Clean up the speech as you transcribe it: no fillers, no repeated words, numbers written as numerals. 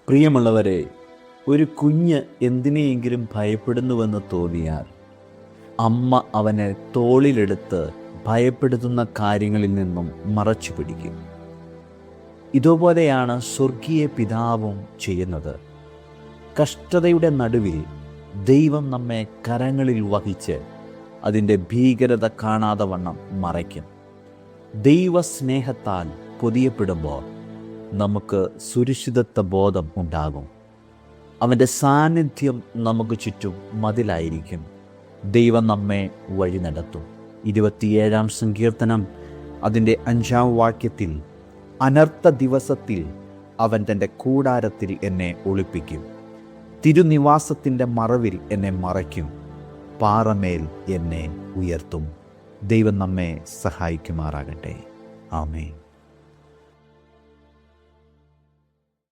പ്രിയമുള്ളവരെ, ഒരു കുഞ്ഞ് എന്തിനെയെങ്കിലും ഭയപ്പെടുന്നുവെന്ന് തോന്നിയാൽ അമ്മ അവനെ തോളിലെടുത്ത് ഭയപ്പെടുത്തുന്ന കാര്യങ്ങളിൽ നിന്നും മറച്ചു പിടിക്കും. ഇതുപോലെയാണ് സ്വർഗീയ പിതാവും ചെയ്യുന്നത്. കഷ്ടതയുടെ നടുവിൽ ദൈവം നമ്മെ കരങ്ങളിൽ വഹിച്ച് അതിൻ്റെ ഭീകരത കാണാതെ വണ്ണം മറയ്ക്കും. ദൈവസ്നേഹത്താൽ പൊതിയപ്പെടുമ്പോൾ നമുക്ക് സുരക്ഷിതത്വ ബോധം ഉണ്ടാകും. അവൻ്റെ സാന്നിധ്യം നമുക്ക് ചുറ്റും മതിലായിരിക്കും. ദൈവം നമ്മെ വഴി നടത്തും. 27-ാം സങ്കീർത്തനം അതിൻ്റെ 5-ാം വാക്യത്തിൽ, അനർത്ഥ ദിവസത്തിൽ അവൻ തൻ്റെ കൂടാരത്തിൽ എന്നെ ഒളിപ്പിക്കും, തിരുനിവാസത്തിൻ്റെ മറവിൽ എന്നെ മറയ്ക്കും, പാറമേൽ എന്നെ ഉയർത്തും. ദൈവം നമ്മെ സഹായിക്കുമാറാകട്ടെ. ആമേൻ.